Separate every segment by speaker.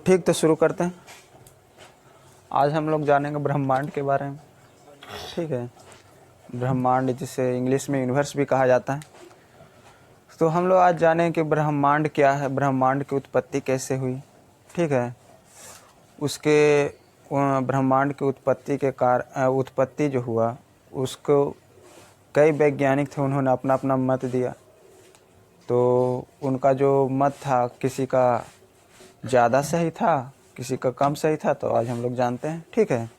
Speaker 1: ठीक, तो शुरू करते हैं। आज हम लोग जानेंगे ब्रह्मांड के बारे में। ठीक है, ब्रह्मांड जिसे इंग्लिश में यूनिवर्स भी कहा जाता है। तो हम लोग आज जानें कि ब्रह्मांड क्या है, ब्रह्मांड की उत्पत्ति कैसे हुई। ठीक है, उसके ब्रह्मांड की उत्पत्ति जो हुआ उसको कई वैज्ञानिक थे, उन्होंने अपना अपना मत दिया। तो उनका जो मत था, किसी का ज़्यादा सही था, किसी का कम सही था। तो आज हम लोग जानते हैं। ठीक है,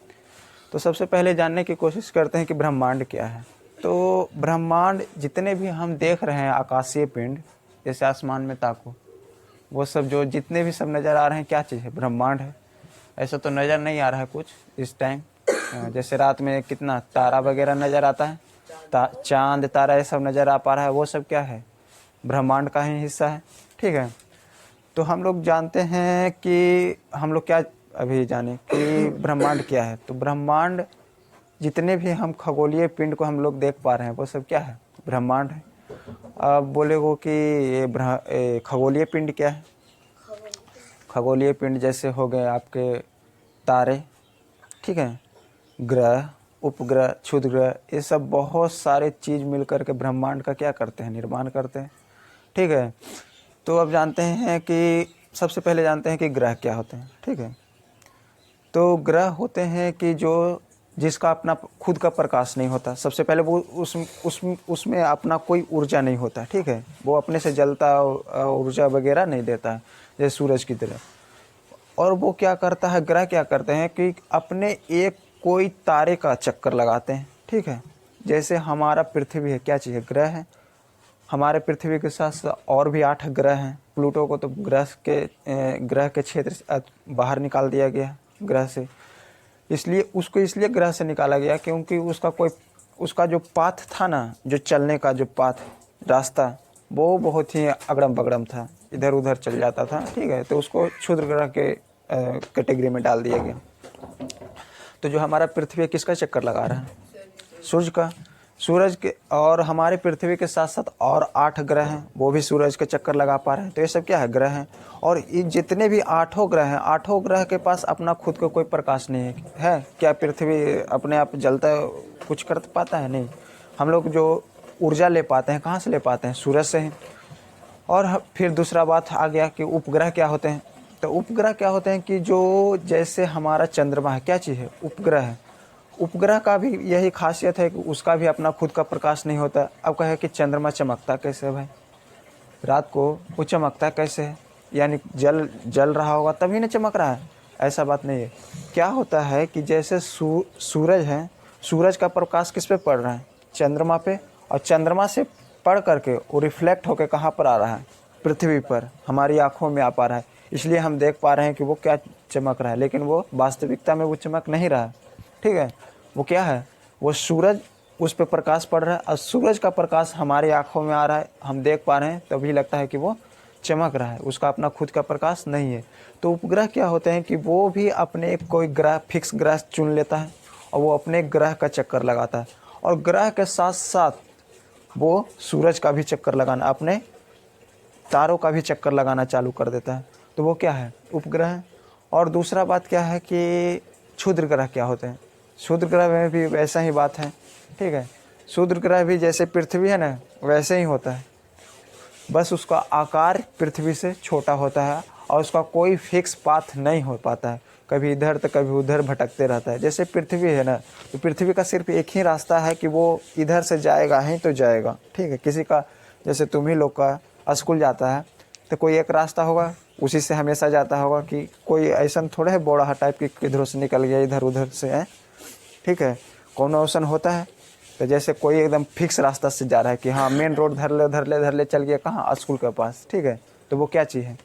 Speaker 1: तो सबसे पहले जानने की कोशिश करते हैं कि ब्रह्मांड क्या है। तो ब्रह्मांड जितने भी हम देख रहे हैं आकाशीय पिंड, जैसे आसमान में ताको, वो सब जो जितने भी सब नज़र आ रहे हैं, क्या चीज़ है? ब्रह्मांड है। ऐसा तो नज़र नहीं आ रहा है कुछ इस टाइम। जैसे रात में कितना तारा वगैरह नज़र आता है, चांद तारा ये सब नज़र आ पा रहा है, वो सब क्या है? ब्रह्मांड का ही हिस्सा है। ठीक है, तो हम लोग जानते हैं कि हम लोग क्या अभी जाने कि ब्रह्मांड क्या है। तो ब्रह्मांड जितने भी हम खगोलीय पिंड को हम लोग देख पा रहे हैं, वो सब क्या है? ब्रह्मांड है। अब बोलेगो कि ये खगोलीय पिंड क्या है? खगोलीय पिंड जैसे हो गए आपके तारे, ठीक है, ग्रह, उपग्रह, क्षुद्र ग्रह, ये सब बहुत सारे चीज़ मिलकर के ब्रह्मांड का क्या करते हैं? निर्माण करते हैं। ठीक है, तो अब जानते हैं कि सबसे पहले जानते हैं कि ग्रह क्या होते हैं। ठीक है, तो ग्रह होते हैं कि जिसका अपना खुद का प्रकाश नहीं होता। सबसे पहले वो उसमें अपना कोई ऊर्जा नहीं होता। ठीक है, वो अपने से जलता ऊर्जा वगैरह नहीं देता है, जैसे सूरज की तरह। और वो क्या करता है, ग्रह क्या करते हैं कि अपने एक कोई तारे का चक्कर लगाते हैं। ठीक है, जैसे हमारा पृथ्वी है, क्या चीज़ है? ग्रह है। हमारे पृथ्वी के साथ साथ और भी 8 ग्रह हैं। प्लूटो को तो ग्रह के क्षेत्र से बाहर निकाल दिया गया, ग्रह से। इसलिए ग्रह से निकाला गया क्योंकि उसका जो पाथ था ना, जो चलने का जो पाथ, रास्ता, वो बहुत ही अगड़म बगड़म था, इधर उधर चल जाता था। ठीक है, तो उसको क्षुद्र ग्रह के कैटेगरी में डाल दिया गया। तो जो हमारा पृथ्वी किसका चक्कर लगा रहा है? सूरज का। सूरज के, और हमारे पृथ्वी के साथ साथ और 8 ग्रह हैं, वो भी सूरज के चक्कर लगा पा रहे हैं। तो ये सब क्या है? ग्रह हैं। और ये जितने भी 8 ग्रह हैं, 8 ग्रह के पास अपना खुद का कोई प्रकाश नहीं है। क्या पृथ्वी अपने आप जलता है, कुछ कर पाता है? नहीं। हम लोग जो ऊर्जा ले पाते हैं, कहाँ से ले पाते हैं? सूरज से ही। और फिर दूसरा बात आ गया कि उपग्रह क्या होते हैं। तो उपग्रह क्या होते हैं कि जो जैसे हमारा चंद्रमा है, क्या चीज़ है? उपग्रह है। उपग्रह का भी यही खासियत है कि उसका भी अपना खुद का प्रकाश नहीं होता। अब कहे कि चंद्रमा चमकता कैसे है भाई? रात को वो चमकता कैसे है? यानी जल रहा होगा तभी ना चमक रहा है। ऐसा बात नहीं है। क्या होता है कि जैसे सूरज है, सूरज का प्रकाश किस पे पड़ रहा है? चंद्रमा पे। और चंद्रमा से पड़ करके वो रिफ्लेक्ट होकर कहाँ पर आ रहा है? पृथ्वी पर, हमारी आँखों में आ पा रहा है। इसलिए हम देख पा रहे हैं कि वो क्या चमक रहा है, लेकिन वो वास्तविकता में वो चमक नहीं रहा है। ठीक है, वो क्या है? वो सूरज, उस पर प्रकाश पड़ रहा है और सूरज का प्रकाश हमारी आंखों में आ रहा है, हम देख पा रहे हैं, तभी लगता है कि वो चमक रहा है। उसका अपना खुद का प्रकाश नहीं है। तो उपग्रह क्या होते हैं कि वो भी अपने कोई ग्रह, फिक्स ग्रह चुन लेता है और वो अपने ग्रह का चक्कर लगाता है। और ग्रह के साथ साथ वो सूरज का भी चक्कर लगाना, अपने तारों का भी चक्कर लगाना चालू कर देता है। तो वो क्या है? उपग्रह है। और दूसरा बात क्या है कि क्षुद्र ग्रह क्या होते हैं? क्षुद्र ग्रह में भी वैसा ही बात है। ठीक है, क्षुद्र ग्रह भी जैसे पृथ्वी है ना, वैसे ही होता है। बस उसका आकार पृथ्वी से छोटा होता है और उसका कोई फिक्स पाथ नहीं हो पाता है। कभी इधर तो कभी उधर भटकते रहता है। जैसे पृथ्वी है ना, तो पृथ्वी का सिर्फ एक ही रास्ता है कि वो इधर से जाएगा ही तो जाएगा। ठीक है, किसी का, जैसे तुम ही लोग का स्कूल जाता है तो कोई एक रास्ता होगा, उसी से हमेशा जाता होगा। कि कोई ऐसा थोड़ा है बौड़ाहा टाइप की किधरों से निकल गया, इधर उधर से है। ठीक है, कौन ऑप्शन होता है? तो जैसे कोई एकदम फिक्स रास्ता से जा रहा है कि हाँ मेन रोड धर ले चल गया कहाँ? स्कूल के पास। ठीक है, तो वो क्या चीज़ है?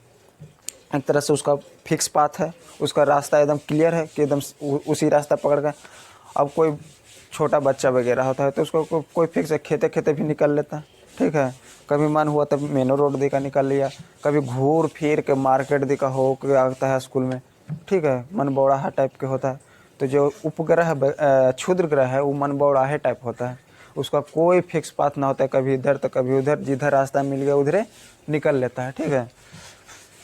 Speaker 1: एक तरह से उसका फिक्स पाथ है, उसका रास्ता एकदम क्लियर है कि एकदम उसी रास्ता पकड़ गए। अब कोई छोटा बच्चा वगैरह होता है तो उसको कोई फिक्स है, खेते खेते भी निकल लेता है। ठीक है, कभी मन हुआ तब मेन रोड देखा निकल लिया, कभी घूर फिर के मार्केट देखा हो के आता है स्कूल में। ठीक है, मन बौड़ाहा टाइप के होता है। तो जो उपग्रह क्षुद्र ग्रह है वो मन बौड़ाहे टाइप होता है। उसका कोई फिक्स पाथ ना होता है, कभी इधर तो कभी उधर, जिधर रास्ता मिल गया उधरे निकल लेता है। ठीक है,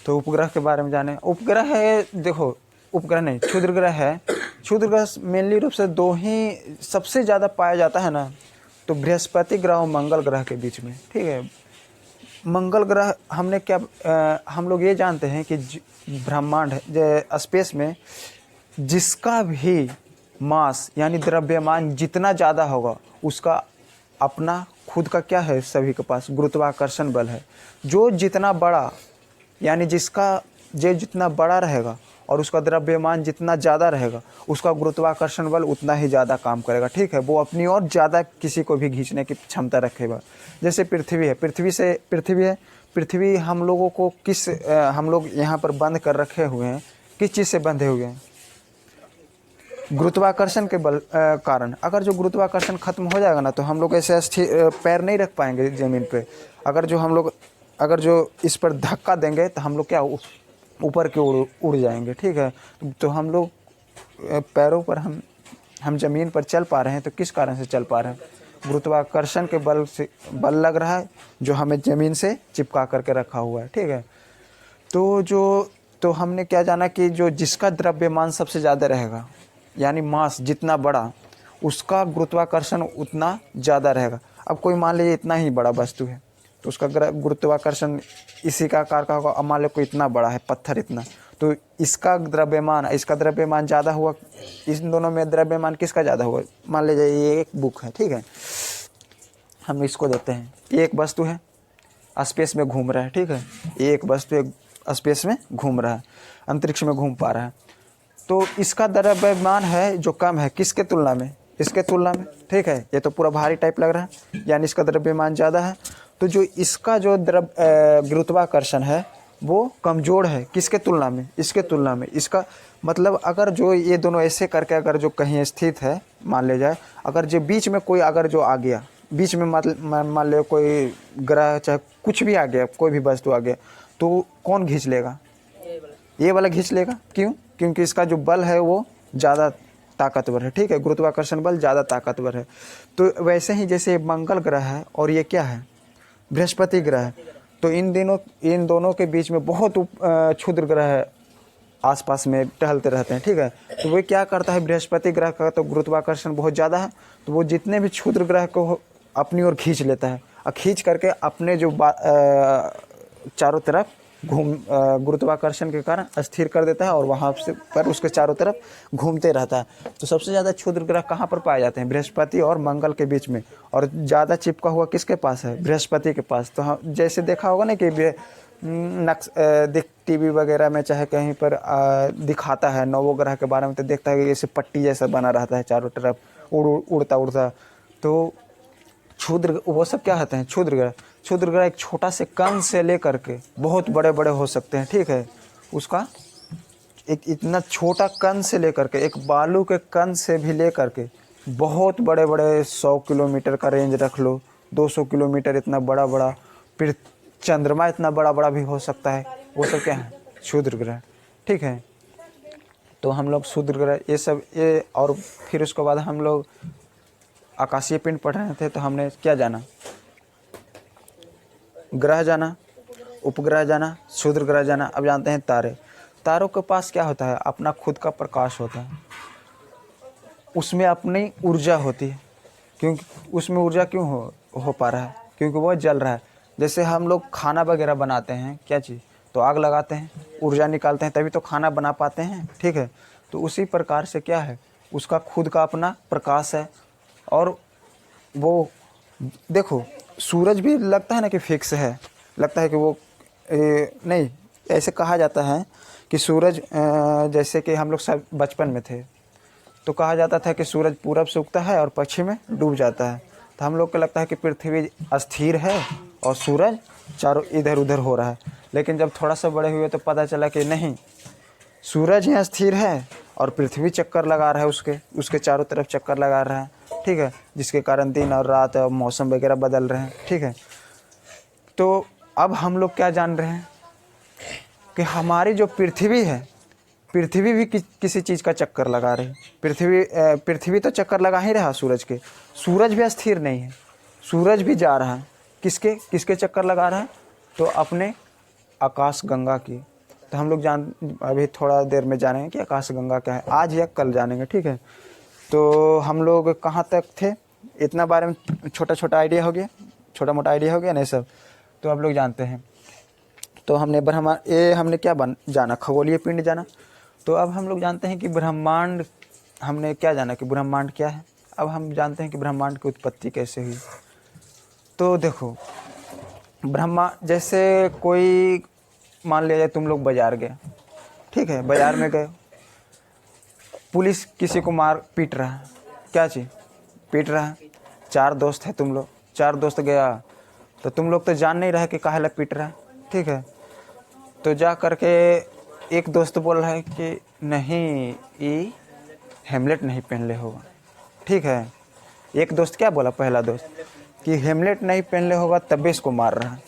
Speaker 1: तो उपग्रह के बारे में जाने। उपग्रह है, देखो उपग्रह नहीं, क्षुद्र ग्रह है। क्षुद्र ग्रह मेनली रूप से दो ही सबसे ज़्यादा पाया जाता है ना, तो बृहस्पति ग्रह और मंगल ग्रह के बीच में, ठीक है। मंगल ग्रह हमने क्या हम लोग ये जानते हैं कि ब्रह्मांड है, स्पेस में जिसका भी मास यानी द्रव्यमान जितना ज़्यादा होगा उसका अपना खुद का क्या है, सभी के पास गुरुत्वाकर्षण बल है। जो जितना बड़ा यानी जिसका जो जितना बड़ा रहेगा और उसका द्रव्यमान जितना ज़्यादा रहेगा उसका गुरुत्वाकर्षण बल उतना ही ज़्यादा काम करेगा, ठीक है। वो अपनी ओर ज़्यादा किसी को भी खींचने की क्षमता रखेगा। जैसे पृथ्वी है, पृथ्वी हम लोगों को हम लोग यहाँ पर बंद कर रखे हुए हैं, किस चीज़ से बंधे हुए हैं, गुरुत्वाकर्षण के बल कारण। अगर जो गुरुत्वाकर्षण खत्म हो जाएगा ना तो हम लोग ऐसे पैर नहीं रख पाएंगे ज़मीन पे। अगर जो इस पर धक्का देंगे तो हम लोग क्या ऊपर की उड़ जाएंगे, ठीक है। तो हम लोग पैरों पर हम ज़मीन पर चल पा रहे हैं, तो किस कारण से चल पा रहे हैं, गुरुत्वाकर्षण के बल से बल लग रहा है जो हमें ज़मीन से चिपका करके रखा हुआ है, ठीक है। तो हमने क्या जाना कि जो जिसका द्रव्यमान सबसे ज़्यादा रहेगा यानी मास जितना बड़ा उसका गुरुत्वाकर्षण उतना ज़्यादा रहेगा। अब कोई मान लीजिए इतना ही बड़ा वस्तु है तो उसका गुरुत्वाकर्षण इसी का आकार का होगा। अब मान लो कोई इतना बड़ा है पत्थर इतना, तो इसका द्रव्यमान ज़्यादा हुआ। इन दोनों में द्रव्यमान किसका ज़्यादा हुआ, मान लीजिए ये एक बुक है, ठीक है। हम इसको देते हैं, एक वस्तु है स्पेस में घूम रहा है, ठीक है। एक वस्तु स्पेस में घूम रहा है, अंतरिक्ष में घूम पा रहा है, तो इसका द्रव्यमान है जो कम है किसके तुलना में, इसके तुलना में, ठीक है। ये तो पूरा भारी टाइप लग रहा है यानी इसका द्रव्यमान ज़्यादा है। तो जो इसका जो गुरुत्वाकर्षण है वो कमज़ोर है किसके तुलना में, इसके तुलना में। इसका मतलब अगर जो ये दोनों ऐसे करके अगर जो कहीं स्थित है मान ले जाए, अगर जो बीच में कोई अगर जो आ गया बीच में, मान लो कोई ग्रह चाहे कुछ भी आ गया, कोई भी वस्तु आ गया, तो कौन खींच लेगा, ये वाला खींच लेगा। क्यों, क्योंकि इसका जो बल है वो ज़्यादा ताकतवर है, ठीक है। गुरुत्वाकर्षण बल ज़्यादा ताकतवर है। तो वैसे ही जैसे मंगल ग्रह है और ये क्या है, बृहस्पति ग्रह है, तो इन दोनों के बीच में बहुत क्षुद्र ग्रह आसपास में टहलते रहते हैं, ठीक है। तो वो क्या करता है, बृहस्पति ग्रह का तो गुरुत्वाकर्षण बहुत ज़्यादा है, तो वो जितने भी क्षुद्र ग्रह को अपनी ओर खींच लेता है और खींच करके अपने जो चारों तरफ गुरुत्वाकर्षण के कारण स्थिर कर देता है और वहाँ से पर उसके चारों तरफ घूमते रहता है। तो सबसे ज़्यादा क्षुद्र ग्रह कहाँ पर पाए जाते हैं, बृहस्पति और मंगल के बीच में, और ज़्यादा चिपका हुआ किसके पास है, बृहस्पति के पास। तो हम जैसे देखा होगा ना कि टीवी वगैरह में चाहे कहीं पर दिखाता है नवग्रह के बारे में, तो देखता है कि जैसे पट्टी जैसा बना रहता है चारों तरफ उड़ता। तो क्षुद्र वो सब क्या होते हैं, क्षुद्र ग्रह एक छोटा से कण से लेकर के बहुत बड़े बड़े हो सकते हैं, ठीक है। उसका एक इतना छोटा कण से लेकर के, एक बालू के कण से भी लेकर के बहुत बड़े बड़े 100 किलोमीटर का रेंज रख लो, 200 किलोमीटर इतना बड़ा बड़ा, फिर चंद्रमा इतना बड़ा बड़ा भी हो सकता है। वो सब क्या है, क्षुद्र ग्रह, ठीक है। तो हम लोग क्षुद्र ग्रह ये सब और फिर उसके बाद हम लोग आकाशीय पिंड पढ़ रहे थे, तो हमने क्या जाना, ग्रह जाना, उपग्रह जाना, क्षुद्र ग्रह जाना। अब जानते हैं तारों के पास क्या होता है, अपना खुद का प्रकाश होता है, उसमें अपनी ऊर्जा होती है। क्योंकि उसमें ऊर्जा क्यों हो पा रहा है, क्योंकि वो जल रहा है। जैसे हम लोग खाना वगैरह बनाते हैं, क्या चीज़, तो आग लगाते हैं, ऊर्जा निकालते हैं, तभी तो खाना बना पाते हैं, ठीक है। तो उसी प्रकार से क्या है, उसका खुद का अपना प्रकाश है। और वो देखो सूरज भी लगता है ना कि फिक्स है, लगता है कि वो नहीं, ऐसे कहा जाता है कि सूरज जैसे कि हम लोग सब बचपन में थे तो कहा जाता था कि सूरज पूरब से उगता है और पश्चिम में डूब जाता है। तो हम लोग को लगता है कि पृथ्वी अस्थिर है और सूरज चारों इधर उधर हो रहा है। लेकिन जब थोड़ा सा बड़े हुए तो पता चला कि नहीं, सूरज ही स्थिर है और पृथ्वी चक्कर लगा रहा है, उसके चारों तरफ चक्कर लगा रहा है, ठीक है। जिसके कारण दिन और रात और मौसम वगैरह बदल रहे हैं, ठीक है। तो अब हम लोग क्या जान रहे हैं कि हमारी जो पृथ्वी है, पृथ्वी भी किसी चीज़ का चक्कर लगा रही है। पृथ्वी तो चक्कर लगा ही रहा सूरज के, सूरज भी अस्थिर नहीं है, सूरज भी जा रहा है। किसके चक्कर लगा रहा है, तो अपने आकाश गंगा की, तो हम लोग अभी थोड़ा देर में जानेंगे कि आकाशगंगा क्या है, आज या कल जानेंगे, ठीक है। तो हम लोग कहाँ तक थे, इतना बारे में छोटा छोटा आइडिया हो गया, छोटा मोटा आइडिया हो गया नहीं सब, तो आप लोग जानते हैं। तो हमने हमने क्या जाना, खगोलीय पिंड जाना। तो अब हम लोग जानते हैं कि ब्रह्मांड, हमने क्या जाना कि ब्रह्मांड क्या है। अब हम जानते हैं कि ब्रह्मांड की उत्पत्ति कैसे हुई। तो देखो, जैसे कोई मान लिया जाए तुम लोग बाजार गए, ठीक है, बाजार में गए, पुलिस किसी को पीट रहा है, क्या चीज़ पीट रहा है, 4 दोस्त है तुम लोग, 4 दोस्त गया, तो तुम लोग तो जान नहीं रहे कि काहे ला पीट रहा है, ठीक है। तो जा करके एक दोस्त बोल रहा है कि नहीं, ये हेमलेट नहीं पहन ले होगा, ठीक है। एक दोस्त क्या बोला, पहला दोस्त कि हेमलेट नहीं पहन ले होगा तभी इसको मार रहा है।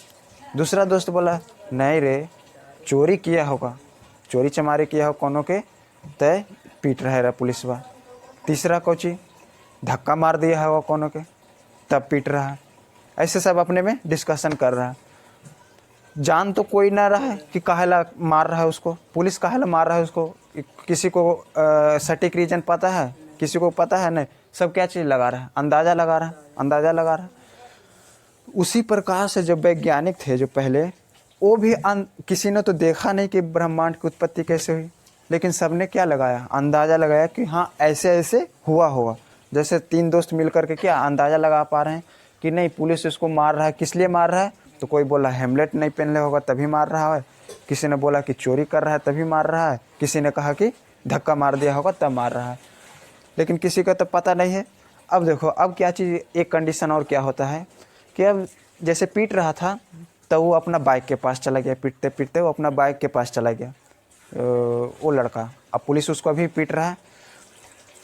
Speaker 1: दूसरा दोस्त बोला नहीं रे, चोरी किया होगा, चोरी चमारी किया हो कोनो के, तय पीट रहा है पुलिस बा। तीसरा कोची धक्का मार दिया होगा कोनो के, तब पीट रहा है। ऐसे सब अपने में डिस्कशन कर रहा है। जान तो कोई ना रहा है कि काहेला मार रहा है उसको, पुलिस काहेला मार रहा है उसको, किसी को सटीक रीजन पता है, किसी को पता है नहीं, सब क्या चीज़ लगा रहा है, अंदाज़ा लगा रहा है। उसी प्रकार से जो वैज्ञानिक थे जो पहले, वो भी किसी ने तो देखा नहीं कि ब्रह्मांड की उत्पत्ति कैसे हुई, लेकिन सबने क्या लगाया, अंदाज़ा लगाया कि हाँ ऐसे ऐसे हुआ होगा। जैसे 3 दोस्त मिल करके क्या अंदाज़ा लगा पा रहे हैं कि नहीं पुलिस इसको मार रहा है, किस लिए मार रहा है, तो कोई बोला हेमलेट नहीं पहनले होगा तभी मार रहा है, किसी ने बोला कि चोरी कर रहा है तभी मार रहा है, किसी ने कहा कि धक्का मार दिया होगा तब मार रहा है, लेकिन किसी का तो पता नहीं है। अब देखो, अब क्या चीज़, एक कंडीशन और क्या होता है कि अब जैसे पीट रहा था तो वो अपना बाइक के पास चला गया, पीटते पीटते वो अपना बाइक के पास चला गया वो लड़का। अब पुलिस उसको अभी पीट रहा है,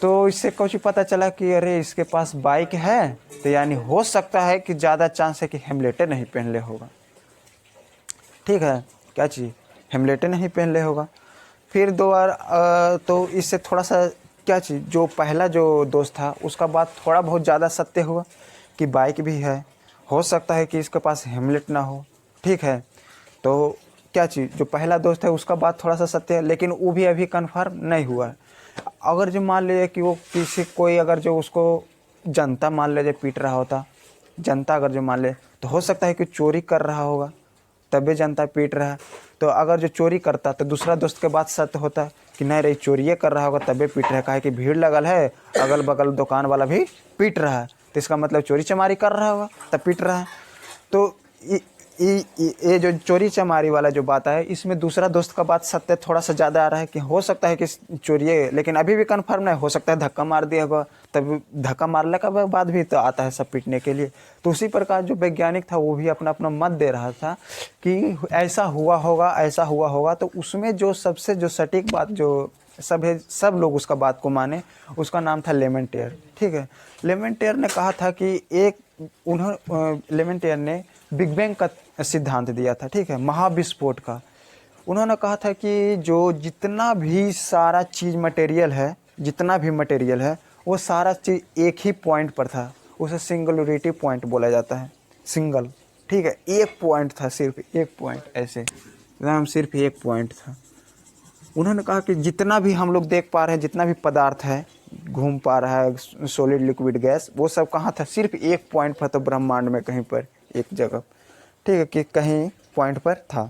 Speaker 1: तो इससे कुछ पता चला कि अरे इसके पास बाइक है, तो यानी हो सकता है कि ज़्यादा चांस है कि हेमलेटे नहीं पहन ले होगा, ठीक है, क्या चीज़ हेमलेटे नहीं पहन ले होगा। फिर 2 बार तो इससे थोड़ा सा क्या चीज़, जो पहला जो दोस्त था उसका बात थोड़ा बहुत ज़्यादा सत्य हुआ कि बाइक भी है, हो सकता है कि इसके पास हेमलेट ना हो, ठीक है। तो क्या चीज़, जो पहला दोस्त है उसका बात थोड़ा सा सत्य है, लेकिन वो भी अभी कन्फर्म नहीं हुआ है। अगर जो मान लीजिए कि वो कोई अगर जो उसको जनता मान ले जो पीट रहा होता, जनता अगर जो मान ले, तो हो सकता है कि चोरी कर रहा होगा तभी जनता पीट रहा है। तो अगर जो चोरी करता तो दूसरा दोस्त के बात सत्य होता कि नहीं रही चोरी कर रहा होगा तभी पीट रहा है, काहे कि भीड़ लगल है, अगल बगल दुकान वाला भी पीट रहा है, तो इसका मतलब चोरी चमारी कर रहा होगा तब पीट रहा है। तो ये जो चोरी चमारी वाला जो बात है, इसमें दूसरा दोस्त का बात सत्य थोड़ा सा ज़्यादा आ रहा है कि हो सकता है कि चोरी है, लेकिन अभी भी कंफर्म नहीं, हो सकता है धक्का मार दिया होगा, तब धक्का मारने का बाद भी तो आता है सब पीटने के लिए। तो उसी प्रकार जो वैज्ञानिक था वो भी अपना अपना मत दे रहा था कि ऐसा हुआ होगा। तो उसमें जो सबसे जो सटीक बात जो सब लोग उसका बात को माने, उसका नाम था लेमेंटियर, ठीक है। लेमेंटियर ने कहा था कि लेमेंटियर ने बिग बैंग का सिद्धांत दिया था, ठीक है, महाविस्फोट का। उन्होंने कहा था कि जो जितना भी सारा चीज़ मटेरियल है वो सारा चीज़ एक ही पॉइंट पर था, उसे सिंगुलरिटी पॉइंट बोला जाता है, सिंगल, ठीक है, एक पॉइंट था, सिर्फ एक पॉइंट, ऐसे एकदम सिर्फ एक पॉइंट था। उन्होंने कहा कि जितना भी हम लोग देख पा रहे हैं, जितना भी पदार्थ है घूम पा रहा है, सॉलिड लिक्विड गैस, वो सब कहाँ था, सिर्फ एक पॉइंट पर, तो ब्रह्मांड में कहीं पर एक जगह, ठीक है, कि कहीं पॉइंट पर था।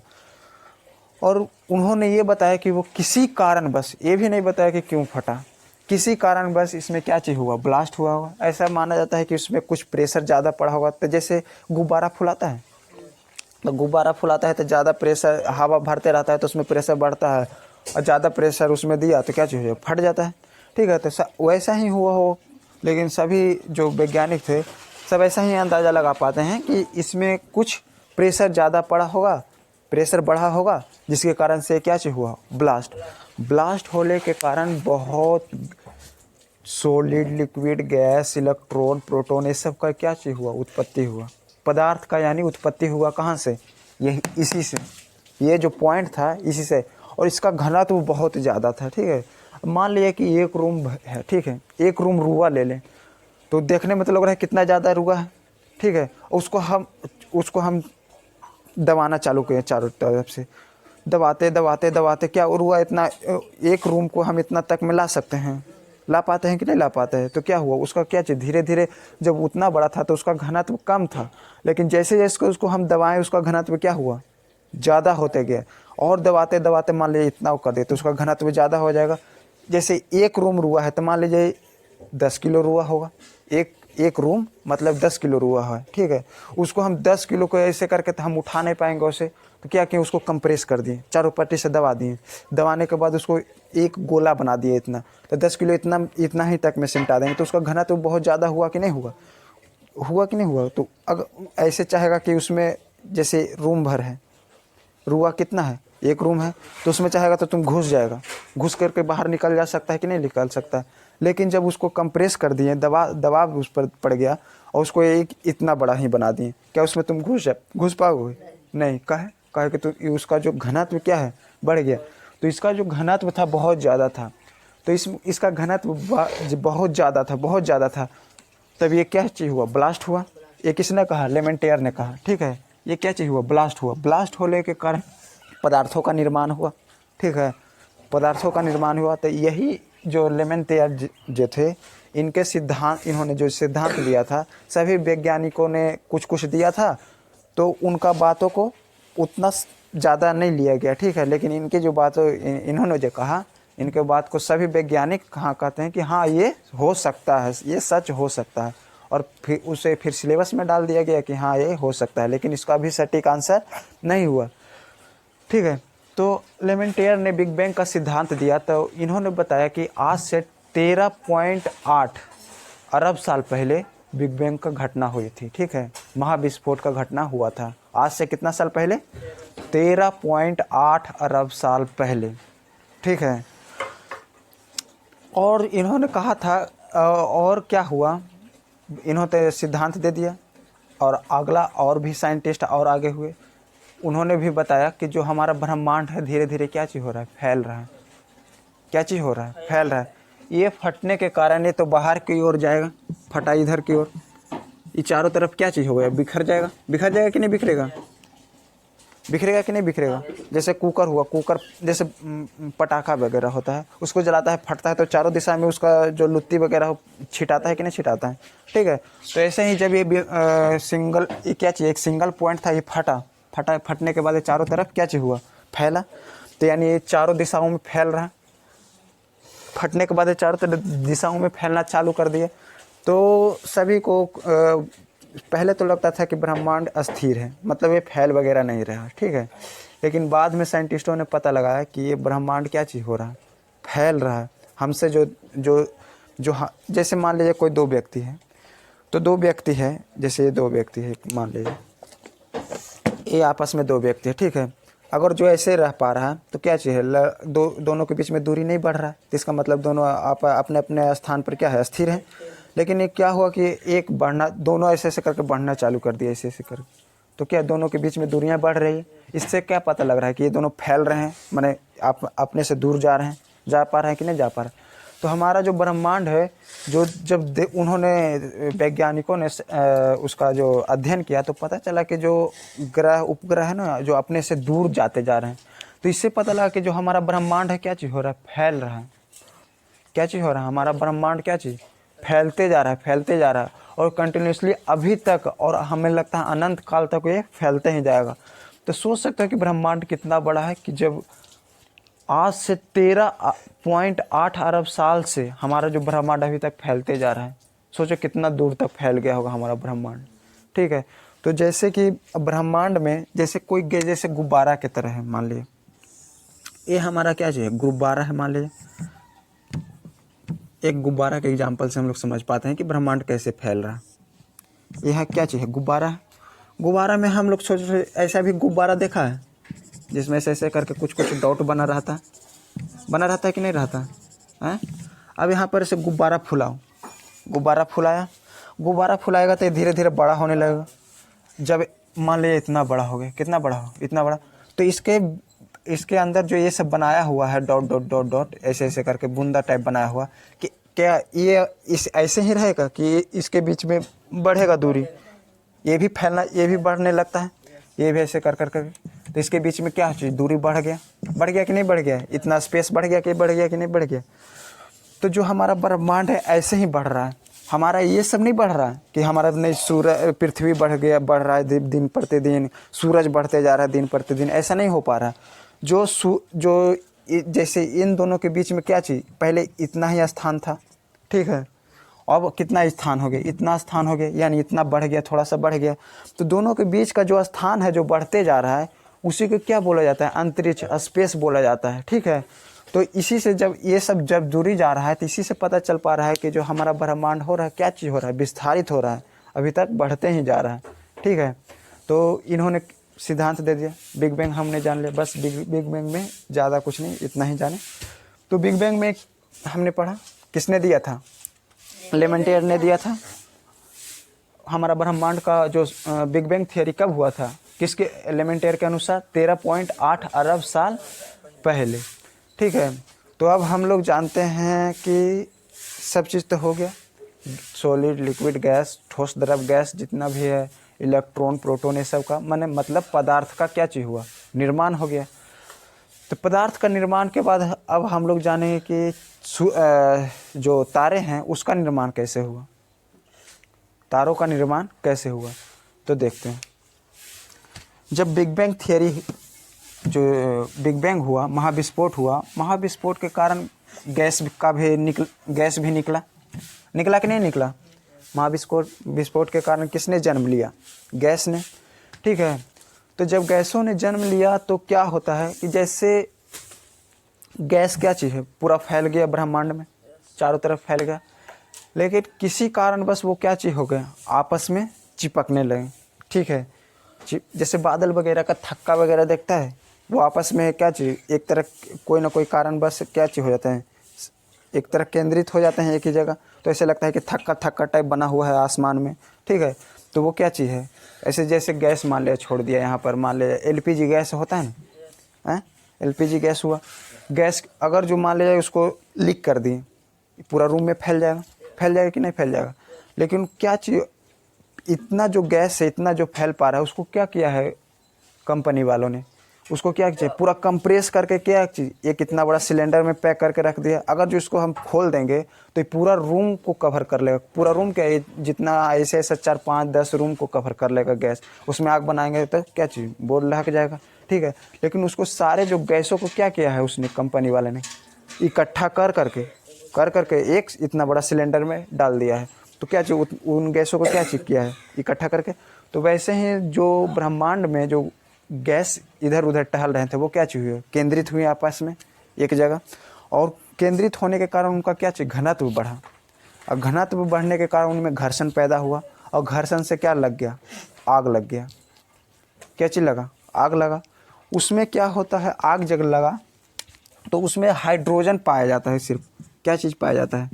Speaker 1: और उन्होंने ये बताया कि वो किसी कारण बस, ये भी नहीं बताया कि क्यों फटा, किसी कारण बस इसमें क्या चीज़ हुआ, ब्लास्ट हुआ होगा। ऐसा माना जाता है कि उसमें कुछ प्रेशर ज़्यादा पड़ा होगा। तो जैसे गुब्बारा फुलाता है, तो गुब्बारा फुलाता है तो ज़्यादा प्रेशर, हवा भरते रहता है तो उसमें प्रेशर बढ़ता है, और ज़्यादा प्रेशर उसमें दिया तो क्या चीज़ फट जाता है, ठीक है। तो वैसा ही हुआ हो, लेकिन सभी जो वैज्ञानिक थे सब ऐसा ही अंदाज़ा लगा पाते हैं कि इसमें कुछ प्रेशर ज़्यादा पड़ा होगा, प्रेशर बढ़ा होगा, जिसके कारण से क्या चीज़ हुआ, ब्लास्ट होने के कारण बहुत solid liquid gas, electron, proton, ये सब का क्या चीज़ हुआ, उत्पत्ति हुआ, पदार्थ का यानी उत्पत्ति हुआ। कहाँ से, यही इसी से, ये जो पॉइंट था इसी से। और इसका घनत्व तो बहुत ज़्यादा था, ठीक है। मान लिया कि एक रूम है, ठीक है, एक रूम रुआ ले लें तो देखने में तो लग रहा है कितना ज़्यादा रुआ है, ठीक है। उसको हम दबाना चालू किए चारों तरफ से, दबाते दबाते दबाते क्या रुआ इतना, एक रूम को हम इतना तक में ला सकते हैं, ला पाते हैं कि नहीं ला पाते हैं। तो क्या हुआ उसका क्या चीज़, धीरे धीरे जब उतना बड़ा था तो उसका घनत्व कम था, लेकिन जैसे जैसे उसको हम दबाएं उसका घनत्व क्या हुआ, ज़्यादा होते गया। और दबाते दबाते मान लीजिए इतना कर दे तो उसका घनत्व ज़्यादा हो जाएगा। जैसे एक रूम रुआ है तो मान लीजिए 10 किलो रुआ होगा, एक रूम मतलब 10 किलो रुआ है, ठीक है। उसको हम 10 किलो को ऐसे करके तो हम उठा नहीं पाएंगे उसे, तो क्या किए उसको कंप्रेस कर दिए, चारों पट्टी से दबा दिए। दबाने के बाद उसको एक गोला बना दिए इतना, तो 10 किलो इतना ही तक में सिमटा देंगे। तो उसका घनत्व बहुत ज़्यादा हुआ कि नहीं हुआ, हुआ कि नहीं हुआ। तो अगर ऐसे चाहेगा कि उसमें जैसे रूम भर है, रुआ कितना है, एक रूम है, तो उसमें चाहेगा तो तुम घुस जाएगा, घुस करके बाहर निकल जा सकता है कि नहीं निकल सकता है। लेकिन जब उसको कंप्रेस कर दिए, दबाव उस पर पड़ गया और उसको एक इतना बड़ा ही बना दिए, क्या उसमें तुम घुस पाओगे नहीं। कहे कि तो उसका जो घनत्व क्या है बढ़ गया। तो इसका जो घनत्व था बहुत ज़्यादा था, तो इसका घनत्व बहुत ज़्यादा था। तब ये क्या चीज़ हुआ, ब्लास्ट हुआ। ये किसने कहा, लेमेंटेयर ने कहा, ठीक है। ये क्या चीज़ हुआ, ब्लास्ट हुआ। ब्लास्ट होने के कारण पदार्थों का निर्माण हुआ, ठीक है, पदार्थों का निर्माण हुआ। तो यही जो लेमेंटेयर जो थे, इन्होंने जो सिद्धांत दिया था, सभी वैज्ञानिकों ने कुछ कुछ दिया था, तो उनका बातों को उतना ज़्यादा नहीं लिया गया, ठीक है। लेकिन इनकी जो बातों इन्होंने जो कहा, इनके बात को सभी वैज्ञानिक कहते हैं कि हाँ ये हो सकता है, ये सच हो सकता है। और फिर उसे सिलेबस में डाल दिया गया कि हाँ ये हो सकता है, लेकिन इसका भी सटीक आंसर नहीं हुआ, ठीक है। तो लेमेंटेयर ने बिग बैंग का सिद्धांत दिया, तो इन्होंने बताया कि आज से 13.8 अरब साल पहले बिग बैंग का घटना हुई थी, ठीक है, महाविस्फोट का घटना हुआ था। आज से कितना साल पहले, 13.8 अरब साल पहले, ठीक है। और इन्होंने कहा था, और क्या हुआ, इन्होंने सिद्धांत दे दिया, और अगला और भी साइंटिस्ट और आगे हुए, उन्होंने भी बताया कि जो हमारा ब्रह्मांड है धीरे धीरे क्या चीज़ हो रहा है, फैल रहा है। क्या चीज़ हो रहा है, फैल रहा है। ये फटने के कारण ये तो बाहर की ओर जाएगा, फटा इधर की ओर, ये चारों तरफ क्या चीज़ हो गया, बिखर जाएगा कि नहीं बिखरेगा, बिखरेगा कि नहीं बिखरेगा। जैसे कुकर हुआ, कुकर जैसे पटाखा वगैरह होता है, उसको जलाता है, फटता है, तो चारों दिशा में उसका जो लुत्ती वगैरह छिटाता है कि नहीं छिटाता है, ठीक है। तो ऐसे ही जब ये क्या चीज़, एक सिंगल पॉइंट था, ये फटने के बाद चारों तरफ क्या चीज़ हुआ, फैला। तो यानी ये चारों दिशाओं में फैल रहा है, फटने के बाद चारों तरफ दिशाओं में फैलना चालू कर दिए। तो सभी को पहले तो लगता था कि ब्रह्मांड अस्थिर है, मतलब ये फैल वगैरह नहीं रहा, ठीक है। लेकिन बाद में साइंटिस्टों ने पता लगाया कि ये ब्रह्मांड क्या चीज़ हो रहा है, फैल रहा है। हमसे जैसे मान लीजिए कोई दो व्यक्ति है, तो दो व्यक्ति है, जैसे ये दो व्यक्ति है, मान लीजिए ये आपस में दो व्यक्ति है, ठीक है। अगर जो ऐसे रह पा रहा है तो क्या चीज़ है, दोनों के बीच में दूरी नहीं बढ़ रहा है, तो इसका मतलब दोनों आप अपने अपने स्थान पर क्या है, स्थिर है। लेकिन ये क्या हुआ कि एक बढ़ना, दोनों ऐसे ऐसे करके बढ़ना चालू कर दिया, ऐसे ऐसे करके, तो क्या दोनों के बीच में दूरियां बढ़ रही है। इससे क्या पता लग रहा है कि ये दोनों फैल रहे हैं, माने आप अपने से दूर जा रहे हैं, जा पा रहे हैं कि नहीं जा पा रहे। तो हमारा जो ब्रह्मांड है, जो जब उन्होंने वैज्ञानिकों ने उसका जो अध्ययन किया, तो पता चला कि जो ग्रह उपग्रह है ना, जो अपने से दूर जाते जा रहे हैं। तो इससे पता लगा कि जो हमारा ब्रह्मांड है क्या चीज़ हो रहा है, फैल रहा है। क्या चीज़ हो रहा है, हमारा ब्रह्मांड क्या चीज़, फैलते जा रहा है, फैलते जा रहा है, और कंटिन्यूसली अभी तक, और हमें लगता है अनंत काल तक ये फैलते ही जाएगा। तो सोच सकते हैं कि ब्रह्मांड कितना बड़ा है, कि जब आज से 13.8 अरब साल से हमारा जो ब्रह्मांड अभी तक फैलते जा रहा है, सोचो कितना दूर तक फैल गया होगा हमारा ब्रह्मांड, ठीक है। तो जैसे कि ब्रह्मांड में जैसे कोई जैसे गुब्बारा की तरह है, मान लीजिए ये हमारा क्या चाहिए, गुब्बारा है, मान लीजिए एक गुब्बारा के एग्जाम्पल से हम लोग समझ पाते हैं कि ब्रह्मांड कैसे फैल रहा है। यह क्या चीज़ है, गुब्बारा है। गुब्बारा में हम लोग सोच रहे, ऐसा भी गुब्बारा देखा है जिसमें ऐसे ऐसे करके कुछ कुछ डॉट बना रहता है कि नहीं रहता है। अब यहाँ पर ऐसे गुब्बारा फुलाओ, गुब्बारा फुलाएगा तो धीरे धीरे बड़ा होने लगेगा। जब मान लीजिए इतना बड़ा हो गया, कितना बड़ा हो, इतना बड़ा, तो इसके अंदर जो ये सब बनाया हुआ है, डॉट डॉट डॉट डॉट ऐसे ऐसे करके बूंदा टाइप बनाया हुआ, कि क्या ये इस ऐसे ही रहेगा कि इसके बीच में बढ़ेगा दूरी, ये भी फैलना, ये भी बढ़ने लगता है, ये भी ऐसे कर कर तो इसके बीच में क्या चीज़ दूरी बढ़ गया कि नहीं बढ़ गया, इतना स्पेस बढ़ गया कि नहीं बढ़ गया। तो जो हमारा ब्रह्मांड है ऐसे ही बढ़ रहा है, हमारा ये सब नहीं बढ़ रहा है कि हमारा नहीं सूरज पृथ्वी बढ़ रहा है दिन प्रतिदिन, सूरज बढ़ते जा रहा है दिन प्रतिदिन, ऐसा नहीं हो पा रहा है। जो जैसे इन दोनों के बीच में क्या चीज़, पहले इतना ही स्थान था, ठीक है, अब कितना स्थान हो गया, इतना स्थान हो गया, यानी इतना बढ़ गया, थोड़ा सा बढ़ गया। तो दोनों के बीच का जो स्थान है जो बढ़ते जा रहा है उसी को क्या बोला जाता है, अंतरिक्ष, स्पेस बोला जाता है, ठीक है। तो इसी से जब ये सब जब दूरी जा रहा है तो इसी से पता चल पा रहा है कि जो हमारा ब्रह्मांड हो रहा है क्या चीज़ हो रहा है, विस्तारित हो रहा है, अभी तक बढ़ते ही जा रहा है, ठीक है। तो इन्होंने सिद्धांत दे दिया, बिग बैंग हमने जान लिया, बस बिग बैंग में ज़्यादा कुछ नहीं, इतना ही जाने। तो बिग बैंग में हमने पढ़ा, किसने दिया था, लेमेंटियर ने दिया था। हमारा ब्रह्मांड का जो बिग बैंग थियरी कब हुआ था, किसके, लेमेंटियर के अनुसार 13.8 अरब साल पहले, ठीक है। तो अब हम लोग जानते हैं कि सब चीज़ तो हो गया, सॉलिड, लिक्विड, गैस, ठोस, द्रव, गैस, जितना भी है, इलेक्ट्रॉन, प्रोटॉन, ये सब का मतलब पदार्थ का क्या चीज़ हुआ, निर्माण हो गया। तो पदार्थ का निर्माण के बाद अब हम लोग जानेंगे कि जो तारे हैं उसका निर्माण कैसे हुआ, तारों का निर्माण कैसे हुआ। तो देखते हैं, जब बिग बैंग थियरी, जो बिग बैंग हुआ, महाविस्फोट हुआ, महाविस्फोट के कारण गैस भी निकला कि नहीं निकला। विस्फोट के कारण किसने जन्म लिया, गैस ने, ठीक है। तो जब गैसों ने जन्म लिया तो क्या होता है कि जैसे गैस क्या चीज़ है, पूरा फैल गया ब्रह्मांड में, चारों तरफ फैल गया, लेकिन किसी कारण बस वो क्या चीज़ हो गया, आपस में चिपकने लगे, ठीक है। जैसे बादल वगैरह का थक्का वगैरह देखता है, वो आपस में क्या चीज़, एक तरह कोई ना कोई कारण बस क्या चीज़ हो जाता है, एक तरह केंद्रित हो जाते हैं एक ही जगह। तो ऐसे लगता है कि थक्का टाइप बना हुआ है आसमान में, ठीक है। तो वो क्या चीज़ है, ऐसे जैसे गैस मान लिया छोड़ दिया यहाँ पर, मान लिया एलपीजी गैस होता है ना, एलपीजी गैस हुआ, गैस अगर जो मान लिया उसको लीक कर दिए, पूरा रूम में फैल जाएगा कि नहीं फैल जाएगा। लेकिन क्या चीज़, इतना जो गैस है, इतना जो फैल पा रहा है, उसको क्या किया है कंपनी वालों ने, उसको क्या चाहिए, पूरा कंप्रेस करके क्या चीज़, एक इतना बड़ा सिलेंडर में पैक करके रख दिया। अगर जो इसको हम खोल देंगे तो ये पूरा रूम को कवर कर लेगा, पूरा रूम क्या है, जितना ऐसे 4, 5, 10 रूम को कवर कर लेगा गैस। उसमें आग बनाएंगे तो क्या चीज़, बोर्ड लहक जाएगा, ठीक है। लेकिन उसको सारे जो गैसों को क्या किया है उसने, कंपनी वाले ने इकट्ठा कर करके एक इतना बड़ा सिलेंडर में डाल दिया है। तो क्या चीज़, उन गैसों को क्या चीज़ किया है, इकट्ठा करके। तो वैसे ही जो ब्रह्मांड में जो गैस इधर उधर टहल रहे थे वो क्या चीज़ हुई, केंद्रित हुई आपस में एक जगह, और केंद्रित होने के कारण उनका क्या चीज़, घनत्व बढ़ा। और घनत्व बढ़ने के कारण उनमें घर्षण पैदा हुआ, और घर्षण से क्या लग गया, आग लग गया। क्या चीज़ लगा, आग लगा। उसमें क्या होता है, आग जब लगा तो उसमें हाइड्रोजन पाया जाता है, सिर्फ क्या चीज़ पाया जाता है,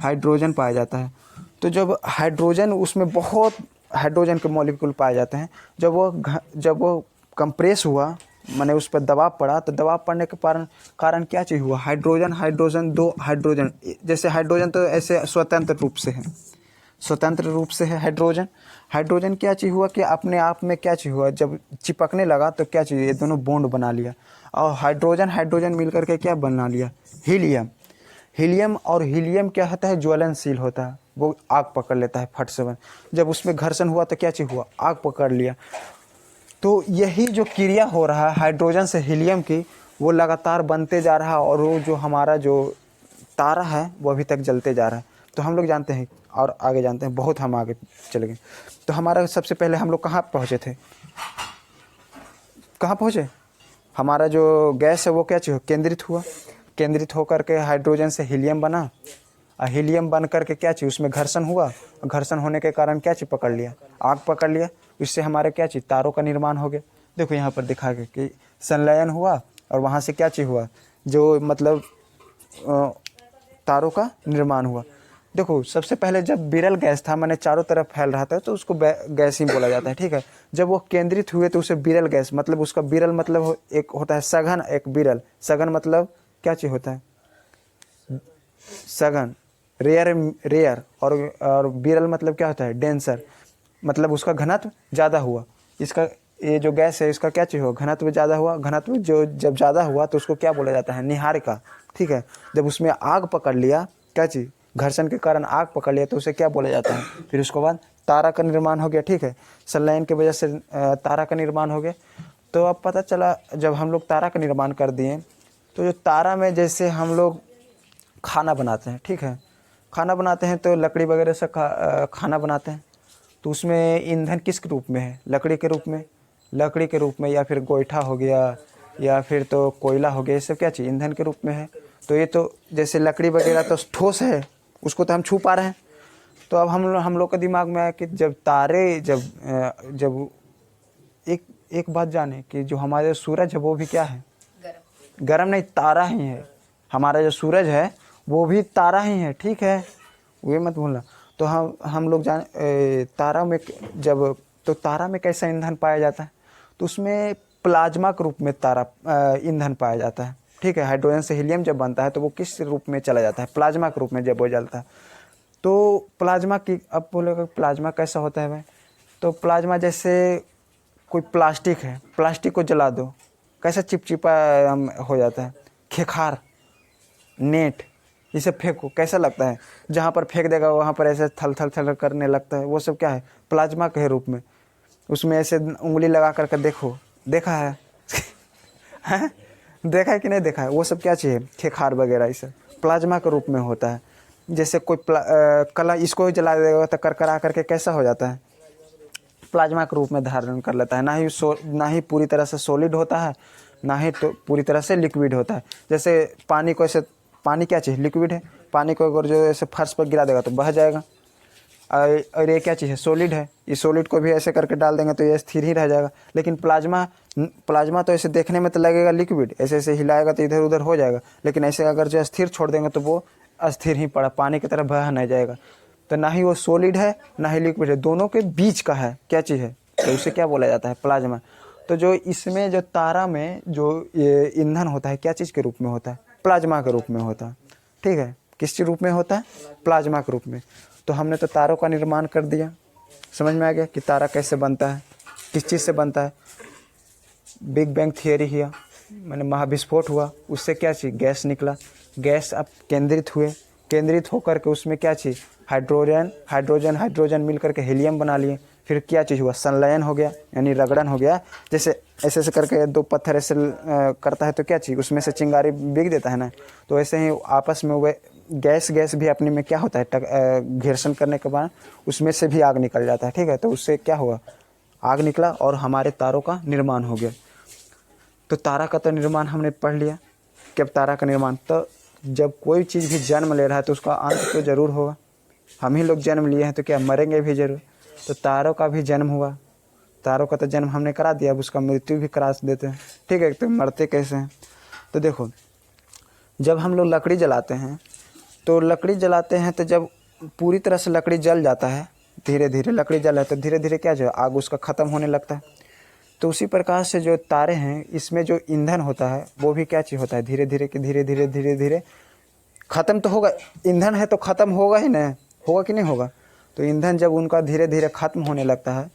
Speaker 1: हाइड्रोजन पाया जाता है। तो जब हाइड्रोजन, उसमें बहुत हाइड्रोजन के मॉलिक्यूल पाए जाते हैं, जब वो कंप्रेस हुआ, माने उस पर दबाव पड़ा, तो दबाव पड़ने के कारण क्या चीज़ हुआ, हाइड्रोजन, दो हाइड्रोजन, जैसे हाइड्रोजन तो ऐसे स्वतंत्र रूप से है हाइड्रोजन क्या चीज़ हुआ कि अपने आप में क्या चीज़ हुआ, जब चिपकने लगा तो क्या चीज़, ये दोनों बॉन्ड बना लिया, और हाइड्रोजन मिल करके क्या बना लिया, हीलियम। और हीलियम क्या होता है, ज्वलनशील होता है, वो आग पकड़ लेता है फट से बन। जब उसमें घर्षण हुआ तो क्या चीज़ हुआ, आग पकड़ लिया। तो यही जो क्रिया हो रहा है हाइड्रोजन से हीलियम की, वो लगातार बनते जा रहा है, और वो जो हमारा जो तारा है वो अभी तक जलते जा रहा है। तो हम लोग जानते हैं, और आगे जानते हैं, बहुत हम आगे चले गए। तो हमारा सबसे पहले हम लोग कहाँ पहुँचे थे, हमारा जो गैस है वो क्या चीज़, केंद्रित होकर के हाइड्रोजन से हीलियम बना, और हीलियम बन करके क्या चीज़, उसमें घर्षण हुआ, घर्षण होने के कारण क्या चीज़ पकड़ लिया, आग पकड़ लिया। इससे हमारे क्या चीज़, तारों का निर्माण हो गया। देखो यहाँ पर दिखा के कि संलयन हुआ, और वहाँ से क्या चीज़ हुआ, जो मतलब तारों का निर्माण हुआ। देखो सबसे पहले जब विरल गैस था, माने चारों तरफ फैल रहा था, तो उसको गैस ही बोला जाता है, ठीक है। जब वो केंद्रित हुए तो उसे विरल गैस, मतलब उसका विरल मतलब एक होता है सघन, एक विरल। सघन मतलब क्या चीज़ होता है, सघन, रेयर, और विरल मतलब क्या होता है, डेंसर, मतलब उसका घनत्व ज़्यादा हुआ। इसका ये जो गैस है इसका क्या चीज़ हुआ, घनत्व ज़्यादा हुआ। घनत्व जो जब ज़्यादा हुआ तो उसको क्या बोला जाता है, निहारिका। ठीक है, जब उसमें आग पकड़ लिया, क्या चीज़, घर्षण के कारण आग पकड़ लिया तो उसे क्या बोला जाता है। फिर उसके बाद तारा का निर्माण हो गया। ठीक है, संलयन की वजह से तारा का निर्माण हो गया। तो अब पता चला जब हम लोग तारा का निर्माण कर दिए तो जो तारा में जैसे हम लोग खाना बनाते हैं, ठीक है, खाना बनाते हैं तो लकड़ी वगैरह से खाना बनाते हैं। तो उसमें ईंधन किस रूप में है, लकड़ी के रूप में, लकड़ी के रूप में, या फिर गोईठा हो गया, या फिर तो कोयला हो गया, ये सब क्या चीज़ ईंधन के रूप में है। तो ये तो जैसे लकड़ी वगैरह तो ठोस है, उसको तो हम छू पा रहे हैं। तो अब हम लोग के दिमाग में आया कि जब तारे जब एक बात जाने कि जो हमारे सूरज है वो भी क्या है, गर्म नहीं, तारा ही है। हमारा जो सूरज है वो भी तारा ही है। ठीक है, ये मत भूलना। तो हम लोग तारा में जब, तो तारा में कैसा ईंधन पाया जाता है, तो उसमें प्लाज्मा के रूप में तारा ईंधन पाया जाता है। ठीक है, हाइड्रोजन से हीलियम जब बनता है तो वो किस रूप में चला जाता है, प्लाज्मा के रूप में जब वो जलता है। तो प्लाज्मा की, अब बोलेगा प्लाज्मा कैसा होता है भाई, तो प्लाज्मा जैसे कोई प्लास्टिक है, प्लास्टिक को जला दो, कैसा चिपचिपा हो जाता है, खेखार, नेट, इसे फेंको कैसा लगता है, जहाँ पर फेंक देगा वहाँ पर ऐसे थल थल थल करने लगता है। वो सब क्या है, प्लाज्मा के रूप में। उसमें ऐसे उंगली लगा करके देखो, देखा है हैं? देखा है कि नहीं देखा है, वो सब क्या चाहिए, खेखार वगैरह, इसे प्लाज्मा के रूप में होता है। जैसे कोई कला, इसको जला देगा तो करकरा करके कैसा हो जाता है, प्लाज्मा के रूप में धारण कर लेता है। ना ही पूरी तरह से सॉलिड होता है, ना ही तो पूरी तरह से लिक्विड होता है। जैसे पानी को ऐसे, पानी क्या चीज़, लिक्विड है। पानी को अगर जो ऐसे फर्श पर गिरा देगा तो बह जाएगा। और ये क्या चीज़ है, सॉलिड है। इस सॉलिड को भी ऐसे करके डाल देंगे तो ये स्थिर ही रह जाएगा। लेकिन प्लाज्मा तो ऐसे देखने में तो लगेगा लिक्विड, ऐसे ऐसे हिलाएगा तो इधर उधर हो जाएगा। लेकिन ऐसे अगर जो स्थिर छोड़ देंगे तो वो अस्थिर ही पड़ा, पानी की तरह बह नहीं जाएगा। तो ना ही वो सॉलिड है ना ही लिक्विड है, दोनों के बीच का है, क्या चीज़ है, तो उसे क्या बोला जाता है, प्लाज्मा। तो जो इसमें जो तारा में जो ये ईंधन होता है, क्या चीज़ के रूप में होता है, प्लाज्मा के रूप में होता है। ठीक है, किस रूप में होता है, प्लाज्मा के रूप में। तो हमने तो तारों का निर्माण कर दिया, समझ में आ गया कि तारा कैसे बनता है, किस चीज़ से बनता है। बिग बैंग थियरी हुआ, मैंने महाविस्फोट हुआ, उससे क्या चीज़, गैस निकला। गैस अब केंद्रित हुए, केंद्रित होकर के उसमें क्या चीज़, हाइड्रोजन मिल करके हीलियम बना लिए। फिर क्या चीज़ हुआ, संलयन हो गया, यानी रगड़न हो गया। जैसे ऐसे ऐसे करके दो पत्थर ऐसे करता है तो क्या चीज़, उसमें से चिंगारी बिक देता है ना। तो ऐसे ही आपस में वे गैस भी अपने में क्या होता है, घर्षण करने के बाद उसमें से भी आग निकल जाता है। ठीक है, तो उससे क्या हुआ, आग निकला और हमारे तारों का निर्माण हो गया। तो तारा का तो निर्माण हमने पढ़ लिया कि अब तारा का निर्माण, तो जब कोई चीज़ भी जन्म ले रहा है तो उसका अंत तो ज़रूर होगा। हम ही लोग जन्म लिए हैं तो क्या मरेंगे भी ज़रूर। तो तारों का भी जन्म हुआ, तारों का तो जन्म हमने करा दिया, अब उसका मृत्यु भी करा देते हैं। ठीक है, तो मरते कैसे हैं, तो देखो, जब हम लोग लकड़ी जलाते हैं तो जब पूरी तरह से लकड़ी जल जाता है, धीरे धीरे लकड़ी जल है तो धीरे धीरे क्या जो आग उसका ख़त्म होने लगता है। तो उसी प्रकार से जो तारे हैं, इसमें जो ईंधन होता है वो भी क्या चीज़ होता है, धीरे धीरे ख़त्म तो होगा। ईंधन है तो ख़त्म होगा ही ना, होगा कि नहीं होगा। तो ईंधन जब उनका धीरे धीरे ख़त्म होने लगता है